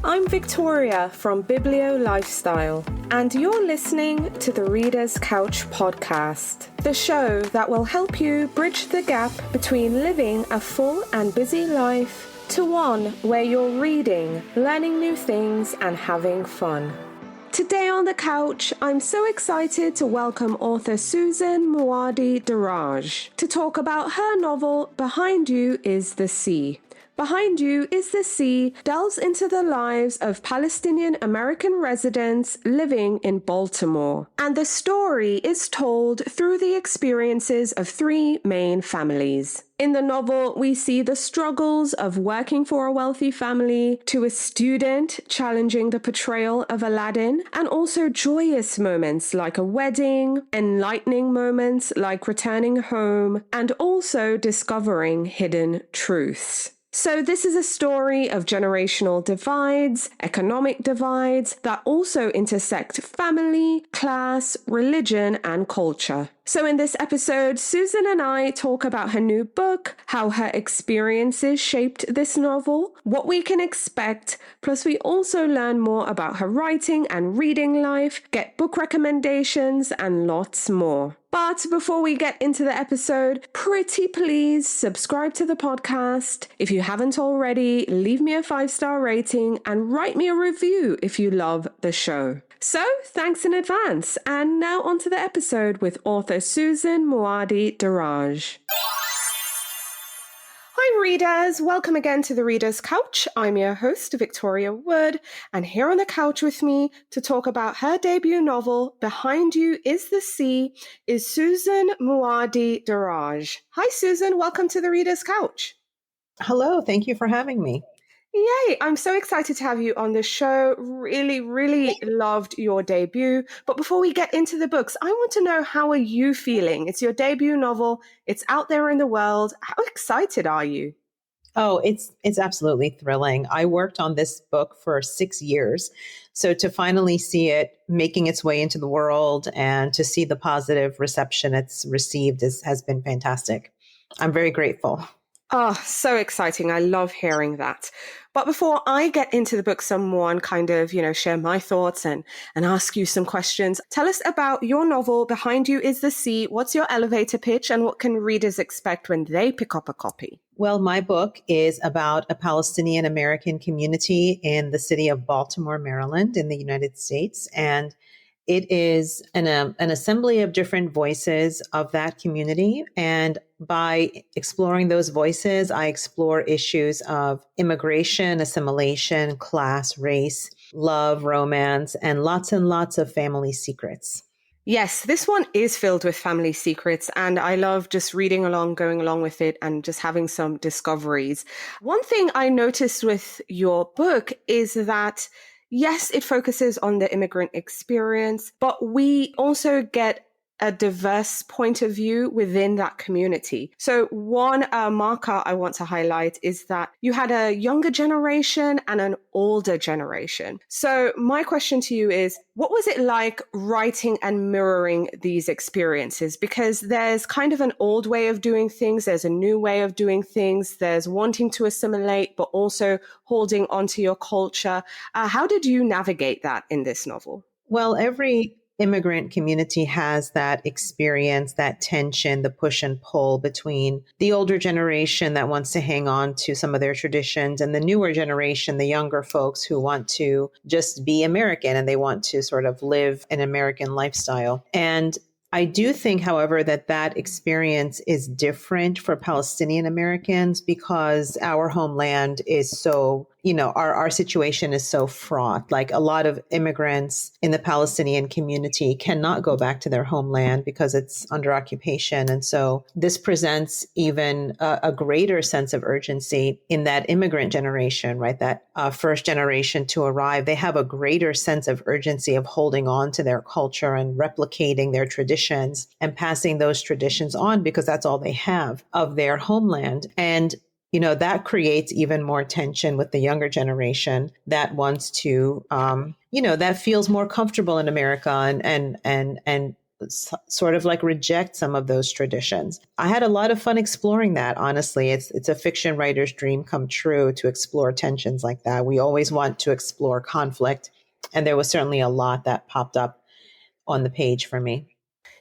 I'm Victoria from Biblio Lifestyle, and you're listening to the Reader's Couch podcast, the show that will help you bridge the gap between living a full and busy life to one where you're reading, learning new things, and having fun. Today on the couch, I'm so excited to welcome author Susan Muaddi Darraj to talk about her novel, Behind You is the Sea. Behind You is the Sea delves into the lives of Palestinian American residents living in Baltimore. And the story is told through the experiences of three main families. In the novel, we see the struggles of working for a wealthy family, to a student challenging the portrayal of Aladdin, and also joyous moments like a wedding, enlightening moments like returning home, and also discovering hidden truths. So this is a story of generational divides, economic divides that also intersect family, class, religion, and culture. So in this episode, Susan and I talk about her new book, how her experiences shaped this novel, what we can expect, plus we also learn more about her writing and reading life, get book recommendations, and lots more. But before we get into the episode, pretty please subscribe to the podcast. If you haven't already, leave me a 5-star rating and write me a review if you love the show. So, thanks in advance. And now on to the episode with author Susan Muaddi Darraj. Hi readers, welcome again to the Reader's Couch. I'm your host, Victoria Wood, and here on the couch with me to talk about her debut novel, Behind You is the Sea, is Susan Muaddi Darraj. Hi Susan, welcome to the Reader's Couch. Hello, thank you for having me. Yay, I'm so excited to have you on the show. Really loved your debut. But before we get into the books, I want to know, how are you feeling? It's your debut novel. It's out there in the world. How excited are you? Oh, it's absolutely thrilling. I worked on this book for 6 years. So to finally see it making its way into the world and to see the positive reception it's received has been fantastic. I'm very grateful. Oh, so exciting. I love hearing that. But before I get into the book some more and kind of, share my thoughts and ask you some questions, tell us about your novel, Behind You is the Sea. What's your elevator pitch and what can readers expect when they pick up a copy? Well, my book is about a Palestinian American community in the city of Baltimore, Maryland, in the United States. And it is an assembly of different voices of that community. And by exploring those voices, I explore issues of immigration, assimilation, class, race, love, romance, and lots of family secrets. Yes, this one is filled with family secrets, and I love just reading along, going along with it, and just having some discoveries. One thing I noticed with your book is that yes, it focuses on the immigrant experience, but we also get a diverse point of view within that community. So one marker I want to highlight is that you had a younger generation and an older generation. So my question to you is, what was it like writing and mirroring these experiences? Because there's kind of an old way of doing things. There's a new way of doing things. There's wanting to assimilate, but also holding onto your culture. How did you navigate that in this novel? Well, every immigrant community has that experience, that tension, the push and pull between the older generation that wants to hang on to some of their traditions and the newer generation, the younger folks who want to just be American and they want to sort of live an American lifestyle. And I do think, however, that experience is different for Palestinian Americans because our homeland is so, our situation is so fraught. Like a lot of immigrants in the Palestinian community cannot go back to their homeland because it's under occupation. And so this presents even a greater sense of urgency in that immigrant generation, right? That first generation to arrive, they have a greater sense of urgency of holding on to their culture and replicating their traditions and passing those traditions on because that's all they have of their homeland. And that creates even more tension with the younger generation that wants to, that feels more comfortable in America and sort of like reject some of those traditions. I had a lot of fun exploring that. Honestly, it's a fiction writer's dream come true to explore tensions like that. We always want to explore conflict, and there was certainly a lot that popped up on the page for me.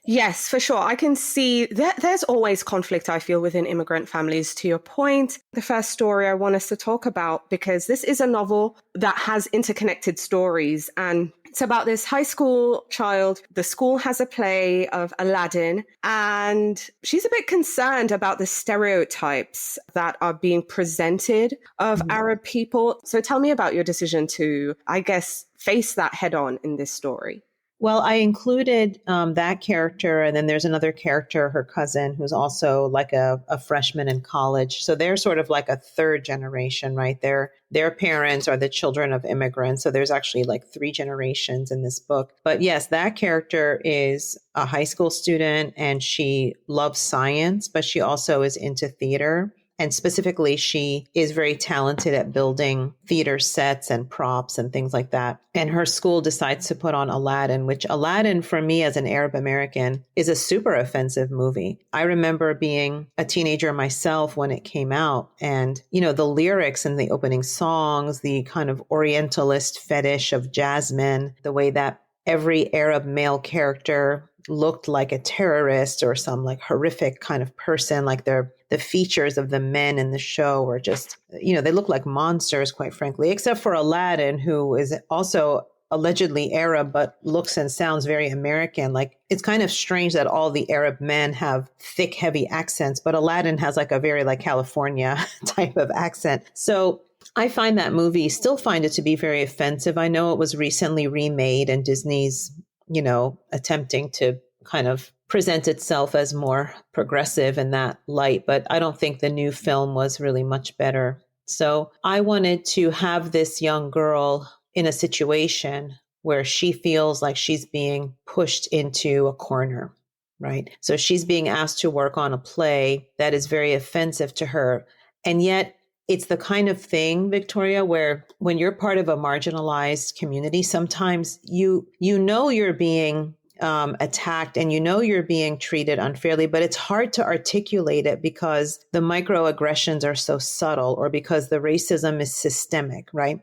Yes, for sure. I can see that there's always conflict, I feel, within immigrant families. To your point, the first story I want us to talk about, because this is a novel that has interconnected stories. And it's about this high school child. The school has a play of Aladdin, and she's a bit concerned about the stereotypes that are being presented of Arab people. So tell me about your decision to, I guess, face that head on in this story. Well, I included that character, and then there's another character, her cousin, who's also like a freshman in college. So they're sort of like a third generation, right? Their parents are the children of immigrants. So there's actually like 3 generations in this book. But yes, that character is a high school student, and she loves science, but she also is into theater. And specifically, she is very talented at building theater sets and props and things like that. And her school decides to put on Aladdin, which Aladdin, for me as an Arab American, is a super offensive movie. I remember being a teenager myself when it came out. And, you know, the lyrics and the opening songs, the kind of Orientalist fetish of Jasmine, the way that every Arab male character looked like a terrorist or some like horrific kind of person, like the features of the men in the show were just, you know, they look like monsters, quite frankly, except for Aladdin, who is also allegedly Arab, but looks and sounds very American. Like, it's kind of strange that all the Arab men have thick, heavy accents, but Aladdin has like a very like California type of accent. So I find that movie, still find it to be very offensive. I know it was recently remade, and Disney's, you know, attempting to kind of present itself as more progressive in that light, but I don't think the new film was really much better. So I wanted to have this young girl in a situation where she feels like she's being pushed into a corner, right? So she's being asked to work on a play that is very offensive to her. And yet it's the kind of thing, Victoria, where when you're part of a marginalized community, sometimes you know you're being attacked, and you know you're being treated unfairly, but it's hard to articulate it because the microaggressions are so subtle, or because the racism is systemic, right?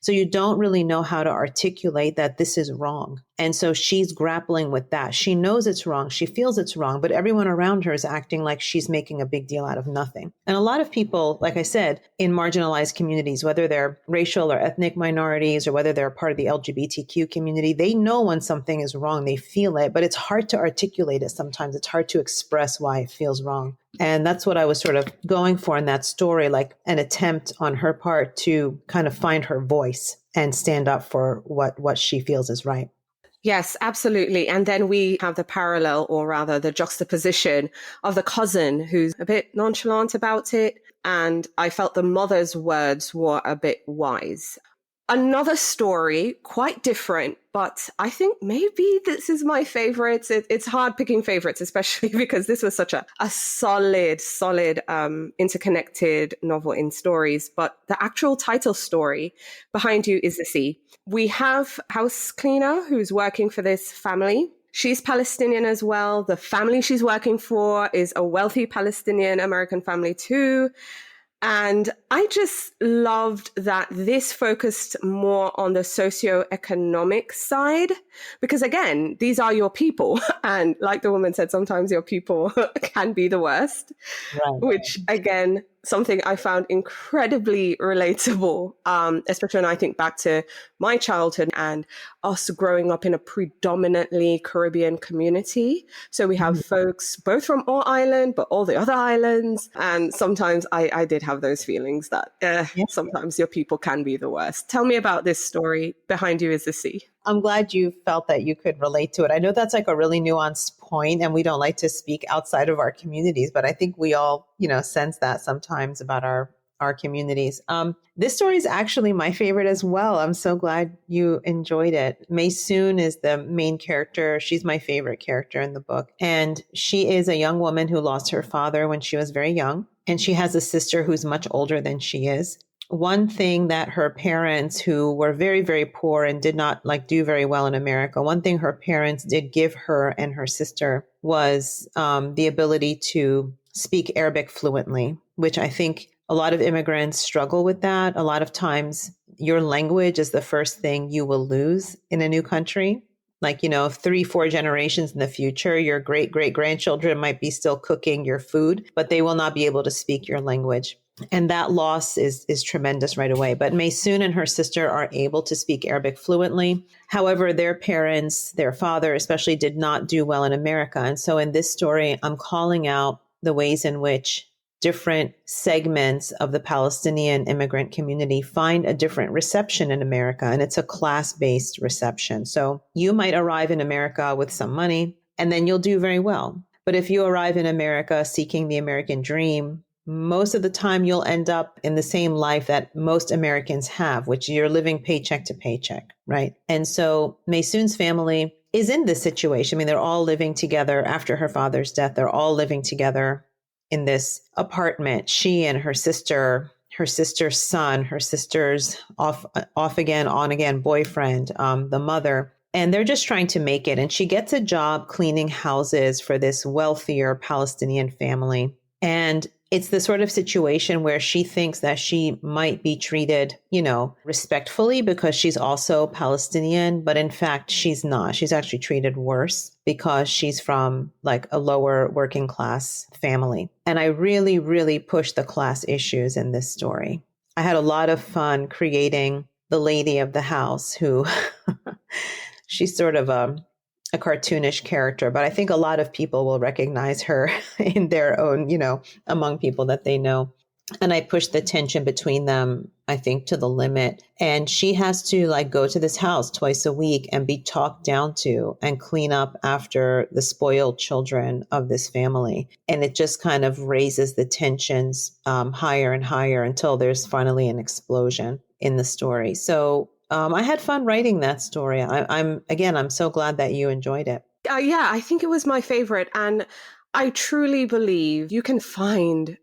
So you don't really know how to articulate that this is wrong. And so she's grappling with that. She knows it's wrong. She feels it's wrong, but everyone around her is acting like she's making a big deal out of nothing. And a lot of people, like I said, in marginalized communities, whether they're racial or ethnic minorities, or whether they're part of the LGBTQ community, they know when something is wrong. They feel it, but it's hard to articulate it sometimes. It's hard to express why it feels wrong. And that's what I was sort of going for in that story, like an attempt on her part to kind of find her voice and stand up for what she feels is right. Yes, absolutely. And then we have the parallel, or rather the juxtaposition of the cousin who's a bit nonchalant about it. And I felt the mother's words were a bit wise. Another story, quite different, but I think maybe this is my favorite. It's hard picking favorites, especially because this was such a solid, interconnected novel in stories. But the actual title story, Behind You is the Sea. We have house cleaner who's working for this family. She's Palestinian as well. The family she's working for is a wealthy Palestinian American family too. And I just loved that this focused more on the socio-economic side, because again, these are your people. And like the woman said, sometimes your people can be the worst, right. Which again, something I found incredibly relatable, especially when I think back to my childhood and us growing up in a predominantly Caribbean community. So we have folks both from our island, but all the other islands. And sometimes I did have those feelings that sometimes your people can be the worst. Tell me about this story, Behind You is the Sea. I'm glad you felt that you could relate to it. I know that's like a really nuanced point, and we don't like to speak outside of our communities, but I think we all, sense that sometimes about our communities. This story is actually my favorite as well. I'm so glad you enjoyed it. Maysoon is the main character. She's my favorite character in the book. And she is a young woman who lost her father when she was very young. And she has a sister who's much older than she is. one thing that her parents, who were very, very poor and did not do very well in America, one thing her parents did give her and her sister was the ability to speak Arabic fluently, which I think a lot of immigrants struggle with that. A lot of times your language is the first thing you will lose in a new country. 3-4 generations in the future, your great grandchildren might be still cooking your food, but they will not be able to speak your language. And that loss is tremendous right away. But Maysoon and her sister are able to speak Arabic fluently. However, their parents, their father especially, did not do well in America. And so in this story, I'm calling out the ways in which different segments of the Palestinian immigrant community find a different reception in America. And it's a class-based reception. So you might arrive in America with some money, and then you'll do very well. But if you arrive in America seeking the American dream, most of the time you'll end up in the same life that most Americans have, which you're living paycheck to paycheck, right? And so Maysoon's family is in this situation. I mean, they're all living together after her father's death. They're all living together in this apartment. She and her sister's son, her sister's off again, on again boyfriend, the mother. And they're just trying to make it. And she gets a job cleaning houses for this wealthier Palestinian family. And it's the sort of situation where she thinks that she might be treated, respectfully because she's also Palestinian. But in fact, she's not. She's actually treated worse because she's from a lower working class family. And I really, really push the class issues in this story. I had a lot of fun creating the lady of the house who she's sort of a cartoonish character, but I think a lot of people will recognize her in their own, among people that they know. And I push the tension between them, I think, to the limit. And she has to go to this house twice a week and be talked down to and clean up after the spoiled children of this family. And it just kind of raises the tensions higher and higher until there's finally an explosion in the story. So I had fun writing that story. I'm so glad that you enjoyed it. Yeah, I think it was my favorite. And I truly believe you can find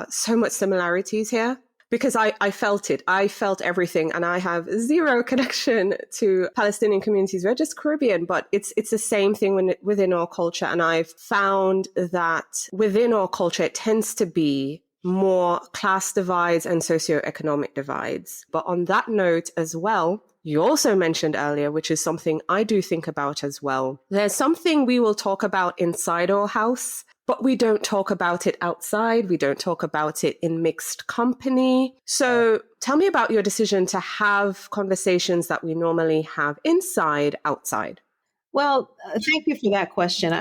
so much similarities here because I felt it. I felt everything. And I have zero connection to Palestinian communities. We're just Caribbean, but it's the same thing within our culture. And I've found that within our culture, it tends to be more class divides and socio-economic divides. But on that note as well, you also mentioned earlier, which is something I do think about as well. There's something we will talk about inside our house, but we don't talk about it outside. We don't talk about it in mixed company. So tell me about your decision to have conversations that we normally have inside, outside. Well, thank you for that question.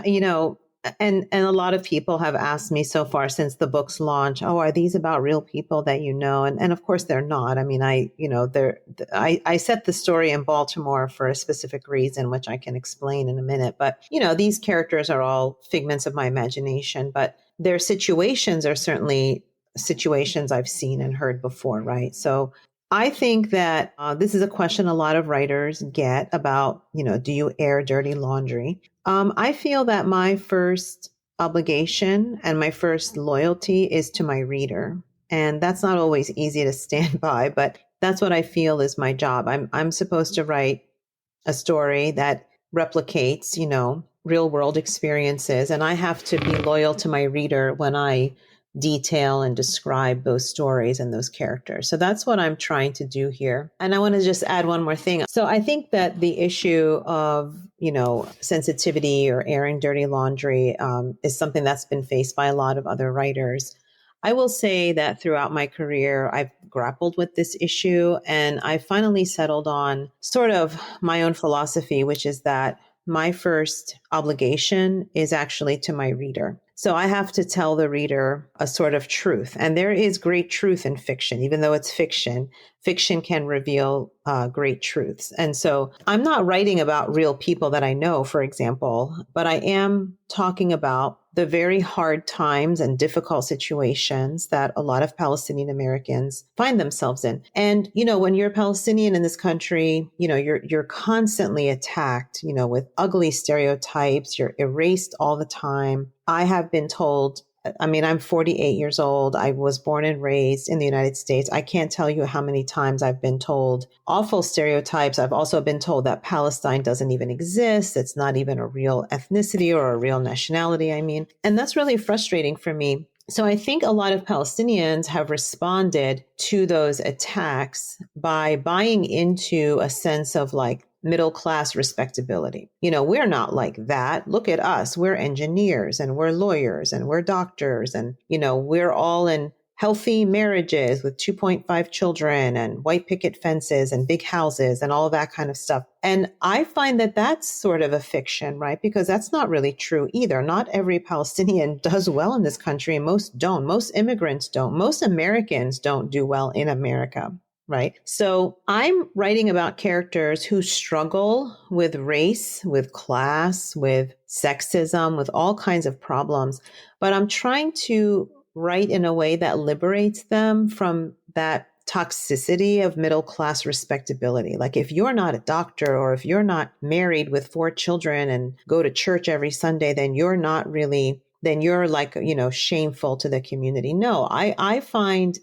And a lot of people have asked me so far since the book's launch, oh, are these about real people that you know? And of course they're not. I mean, I set the story in Baltimore for a specific reason, which I can explain in a minute. But, these characters are all figments of my imagination, but their situations are certainly situations I've seen and heard before, right? So I think that this is a question a lot of writers get about, do you air dirty laundry? I feel that my first obligation and my first loyalty is to my reader. And that's not always easy to stand by, but that's what I feel is my job. I'm supposed to write a story that replicates, real world experiences. And I have to be loyal to my reader when I detail and describe those stories and those characters. So that's what I'm trying to do here. And I want to just add one more thing. So I think that the issue of, sensitivity or airing dirty laundry is something that's been faced by a lot of other writers. I will say that throughout my career, I've grappled with this issue and I finally settled on sort of my own philosophy, which is that my first obligation is actually to my reader. So I have to tell the reader a sort of truth. And there is great truth in fiction, even though it's fiction. Fiction can reveal great truths. And so I'm not writing about real people that I know, for example, but I am talking about the very hard times and difficult situations that a lot of Palestinian Americans find themselves in. And, when you're Palestinian in this country, you're constantly attacked, with ugly stereotypes. You're erased all the time. I have been told I mean, I'm 48 years old. I was born and raised in the United States. I can't tell you how many times I've been told awful stereotypes. I've also been told that Palestine doesn't even exist. It's not even a real ethnicity or a real nationality, I mean. And that's really frustrating for me. So I think a lot of Palestinians have responded to those attacks by buying into a sense of like middle class respectability. You know, we're not like that. Look at us. We're engineers and we're lawyers and we're doctors. And, you know, we're all in healthy marriages with 2.5 children and white picket fences and big houses and all of that kind of stuff. And I find that that's sort of a fiction, right? Because that's not really true either. Not every Palestinian does well in this country, and most don't. Most immigrants don't. Most Americans don't do well in America. Right. So I'm writing about characters who struggle with race, with class, with sexism, with all kinds of problems. But I'm trying to write in a way that liberates them from that toxicity of middle class respectability. Like if you're not a doctor or if you're not married with 4 children and go to church every Sunday, then you're not really, then you're like, you know, shameful to the community. No, I find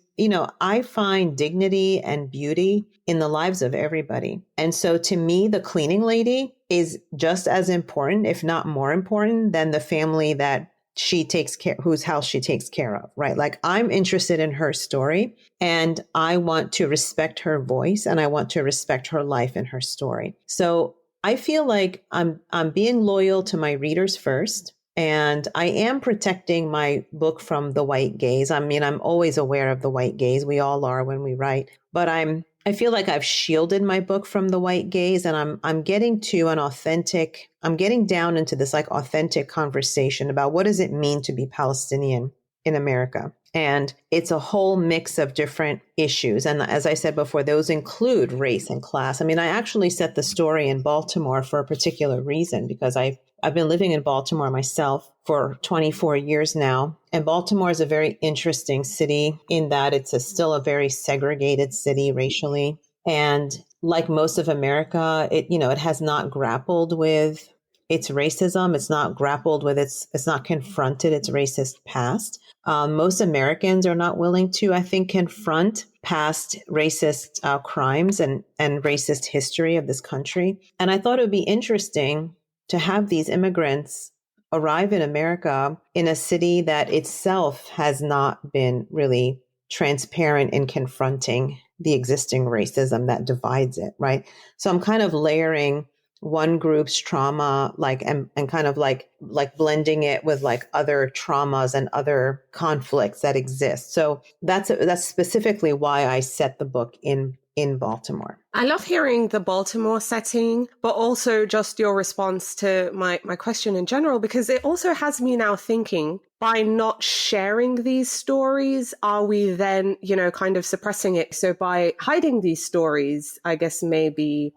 dignity and beauty in the lives of everybody. And so to me, the cleaning lady is just as important, if not more important, than the family that she takes care, whose house she takes care of, right? Like I'm interested in her story and I want to respect her voice and I want to respect her life and her story. So I feel like I'm being loyal to my readers first. And I am protecting my book from the white gaze. I mean, I'm always aware of the white gaze. We all are when we write, but I feel like I've shielded my book from the white gaze, and I'm getting to I'm getting down into this like authentic conversation about what does it mean to be Palestinian in America. And it's a whole mix of different issues. And as I said before, those include race and class. I mean, I actually set the story in Baltimore for a particular reason, because I've been living in Baltimore myself for 24 years now. And Baltimore is a very interesting city in that it's still a very segregated city racially. And like most of America, it has not grappled with its racism. It's not grappled with it's not confronted its racist past. Most Americans are not willing to, I think, confront past racist crimes and racist history of this country. And I thought it would be interesting to have these immigrants arrive in America in a city that itself has not been really transparent in confronting the existing racism that divides it, right? So I'm kind of layering one group's trauma, like, and kind of like blending it with like other traumas and other conflicts that exist. So that's specifically why I set the book in Baltimore. I love hearing the Baltimore setting, but also just your response to my question in general, because it also has me now thinking, by not sharing these stories, are we then, kind of suppressing it? So by hiding these stories, I guess maybe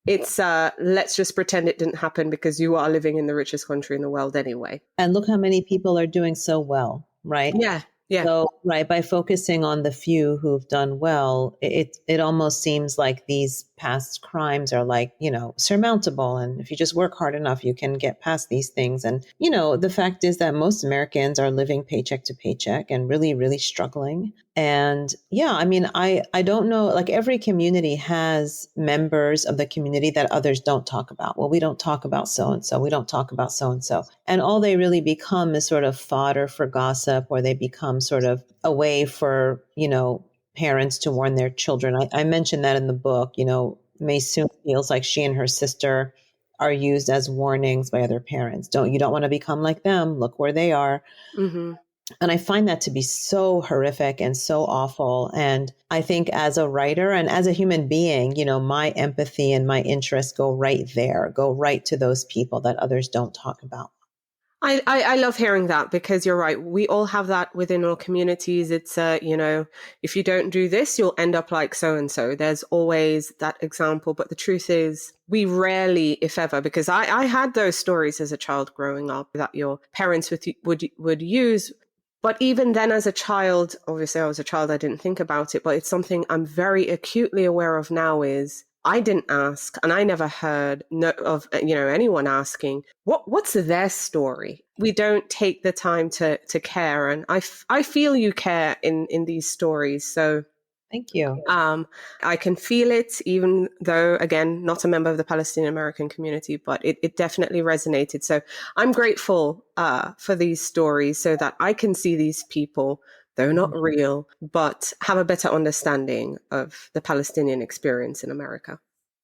it's let's just pretend it didn't happen because you are living in the richest country in the world anyway. And look how many people are doing so well, right? Yeah. Yeah. So, right, by focusing on the few who've done well, it almost seems like these past crimes are like, surmountable. And if you just work hard enough, you can get past these things. And, the fact is that most Americans are living paycheck to paycheck and really, really struggling. And yeah, I mean, I don't know, like every community has members of the community that others don't talk about. Well, we don't talk about so-and-so. We don't talk about so-and-so. And all they really become is sort of fodder for gossip, or they become sort of a way for, parents to warn their children. I mentioned that in the book. May soon feels like she and her sister are used as warnings by other parents. You don't want to become like them. Look where they are. Mm-hmm. And I find that to be so horrific and so awful. And I think as a writer and as a human being, my empathy and my interests go right there, go right to those people that others don't talk about. I love hearing that, because you're right. We all have that within our communities. It's, if you don't do this, you'll end up like so-and-so. There's always that example. But the truth is, we rarely, if ever, because I had those stories as a child growing up that your parents would use. But even then, as a child, obviously I was a child, I didn't think about it, but it's something I'm very acutely aware of now is I didn't ask, and I never heard of anyone asking what's their story. We don't take the time to care, and I feel you care in these stories. So thank you. I can feel it, even though, again, not a member of the Palestinian American community, but it definitely resonated. So I'm grateful for these stories so that I can see these people, though not real, but have a better understanding of the Palestinian experience in America.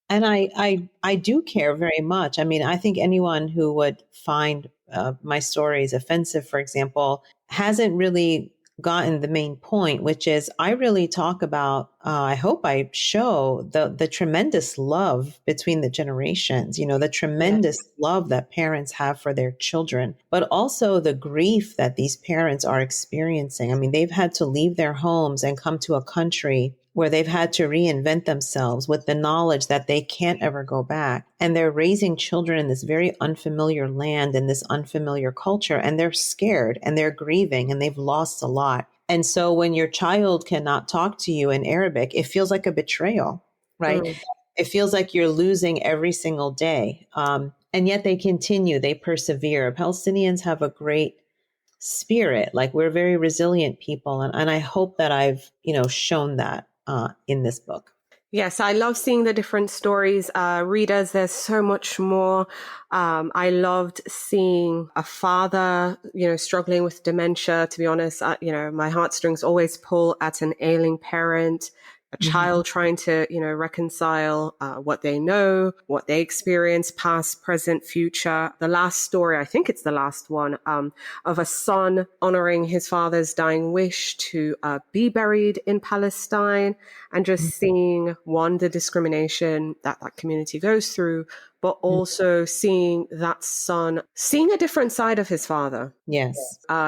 And I do care very much. I mean, I think anyone who would find my stories offensive, for example, hasn't really gotten the main point, which is I really talk about, I hope I show the tremendous love between the generations, the tremendous love that parents have for their children, but also the grief that these parents are experiencing. I mean, they've had to leave their homes and come to a country where they've had to reinvent themselves with the knowledge that they can't ever go back. And they're raising children in this very unfamiliar land and this unfamiliar culture, and they're scared and they're grieving and they've lost a lot. And so when your child cannot talk to you in Arabic, it feels like a betrayal, right? It feels like you're losing every single day. And yet they continue, they persevere. Palestinians have a great spirit. Like, we're very resilient people. And I hope that I've, shown that in this book. Yes, I love seeing the different stories. Readers, there's so much more. I loved seeing a father, struggling with dementia. To be honest, my heartstrings always pull at an ailing parent. A child trying to, reconcile what they know, what they experience, past, present, future. The last story, I think it's the last one, of a son honoring his father's dying wish to be buried in Palestine, and just seeing, one, the discrimination that community goes through, but also seeing that son, seeing a different side of his father. Yes.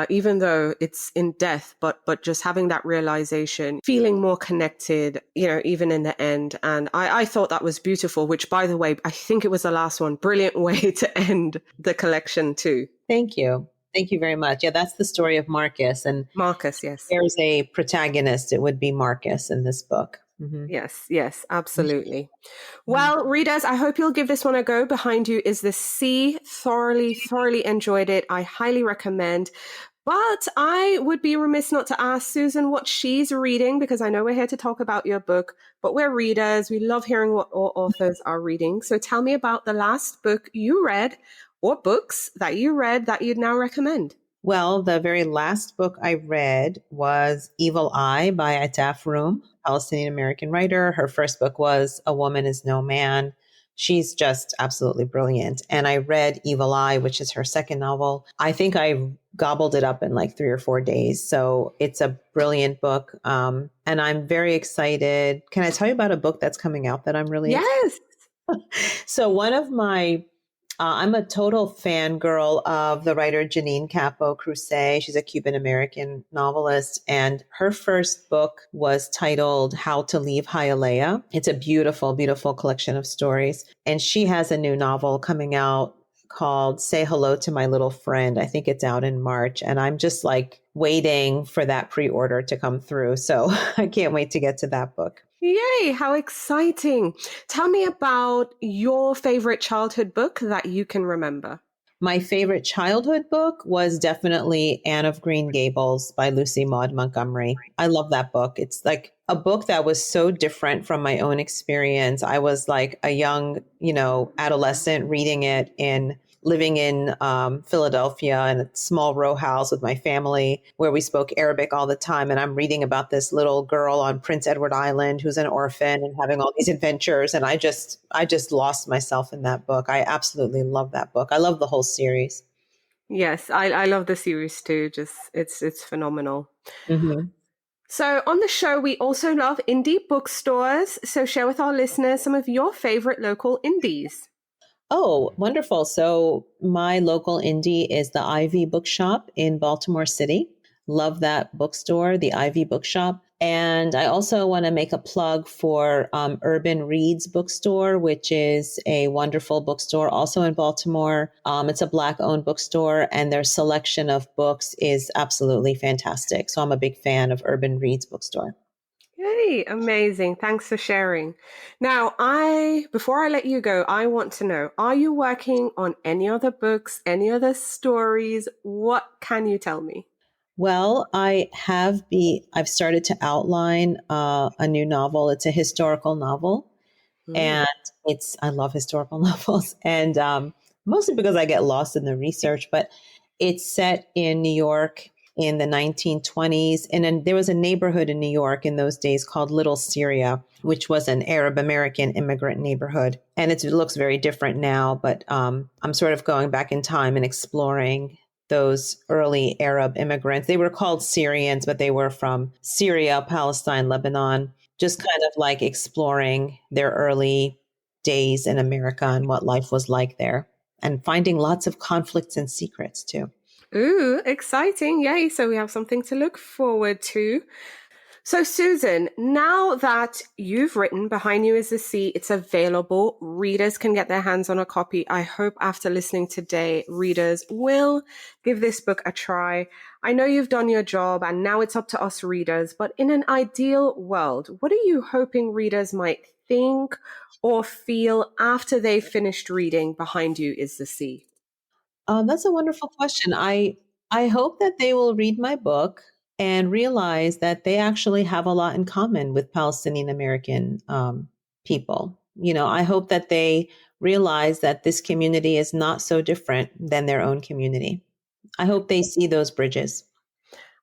Even though it's in death, but just having that realization, feeling more connected, even in the end. And I thought that was beautiful, which, by the way, I think it was the last one. Brilliant way to end the collection too. Thank you. Thank you very much. Yeah, that's the story of Marcus. And Marcus, yes. There's a protagonist. It would be Marcus in this book. Yes, absolutely. Well, readers, I hope you'll give this one a go. Behind you is The Sea. Thoroughly enjoyed it. I highly recommend. But I would be remiss not to ask Susan what she's reading, because I know we're here to talk about your book, but we're readers. We love hearing what all authors are reading. So tell me about the last book you read, or books that you read that you'd now recommend. Well, the very last book I read was Evil Eye by Ataf Room, Palestinian American writer. Her first book was A Woman Is No Man. She's just absolutely brilliant. And I read Evil Eye, which is her second novel. I think I gobbled it up in like 3 or 4 days. So it's a brilliant book. And I'm very excited. Can I tell you about a book that's coming out that I'm really Yes. So one of my I'm a total fangirl of the writer Janine Capo Crusay. She's a Cuban-American novelist, and her first book was titled How to Leave Hialeah. It's a beautiful, beautiful collection of stories. And she has a new novel coming out called Say Hello to My Little Friend. I think it's out in March. And I'm just like waiting for that pre-order to come through. So I can't wait to get to that book. Yay, how exciting. Tell me about your favorite childhood book that you can remember. My favorite childhood book was definitely Anne of Green Gables by Lucy Maud Montgomery. I love that book. It's like a book that was so different from my own experience. I was like a young, adolescent reading it living in Philadelphia in a small row house with my family where we spoke Arabic all the time. And I'm reading about this little girl on Prince Edward Island who's an orphan and having all these adventures. And I just lost myself in that book. I absolutely love that book. I love the whole series. Yes, I love the series too. Just it's phenomenal. Mm-hmm. So on the show, we also love indie bookstores. So share with our listeners some of your favorite local indies. Oh, wonderful. So my local indie is the Ivy Bookshop in Baltimore City. Love that bookstore, the Ivy Bookshop. And I also want to make a plug for Urban Reads Bookstore, which is a wonderful bookstore also in Baltimore. It's a Black-owned bookstore, and their selection of books is absolutely fantastic. So I'm a big fan of Urban Reads Bookstore. Yay, amazing. Thanks for sharing. Now, before I let you go, I want to know, are you working on any other books, any other stories? What can you tell me? Well, I've started to outline a new novel. It's a historical novel, Mm. and I love historical novels, and mostly because I get lost in the research. But it's set in New York in the 1920s, and then there was a neighborhood in New York in those days called Little Syria, which was an Arab American immigrant neighborhood, and it looks very different now. But I'm sort of going back in time and exploring those early Arab immigrants. They were called Syrians, but they were from Syria, Palestine, Lebanon, just kind of like exploring their early days in America and what life was like there, and finding lots of conflicts and secrets too. Ooh, exciting. Yay. So we have something to look forward to. So, Susan, now that you've written Behind You is the Sea, it's available. Readers can get their hands on a copy. I hope after listening today, readers will give this book a try. I know you've done your job and now it's up to us readers, but in an ideal world, what are you hoping readers might think or feel after they've finished reading Behind You is the Sea? That's a wonderful question. I hope that they will read my book and realize that they actually have a lot in common with Palestinian American people. I hope that they realize that this community is not so different than their own community. I hope they see those bridges.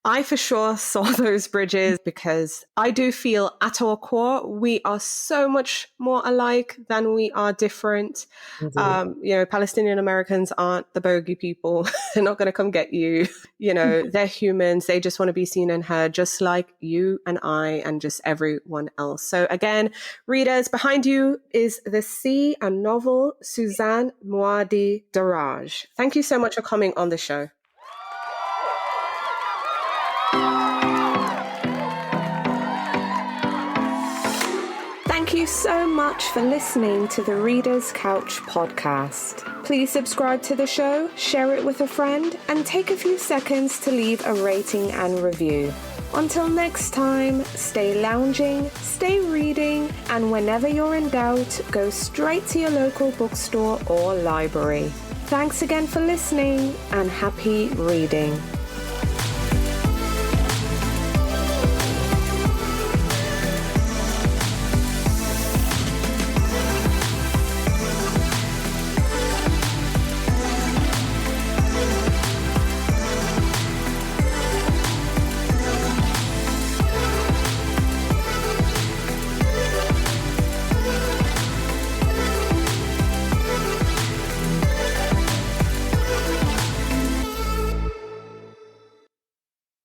I for sure saw those bridges because I do feel at our core, we are so much more alike than we are different. Indeed. Palestinian Americans aren't the bogey people. They're not going to come get you. They're humans. They just want to be seen and heard, just like you and I and just everyone else. So again, readers, Behind You is the Sea, a novel, Susan Muaddi Darraj. Thank you so much for coming on the show. Thank you so much for listening to the Reader's Couch podcast. Please subscribe to the show, share it with a friend, and take a few seconds to leave a rating and review. Until next time, stay lounging, stay reading, and whenever you're in doubt, go straight to your local bookstore or library. Thanks again for listening, and happy reading.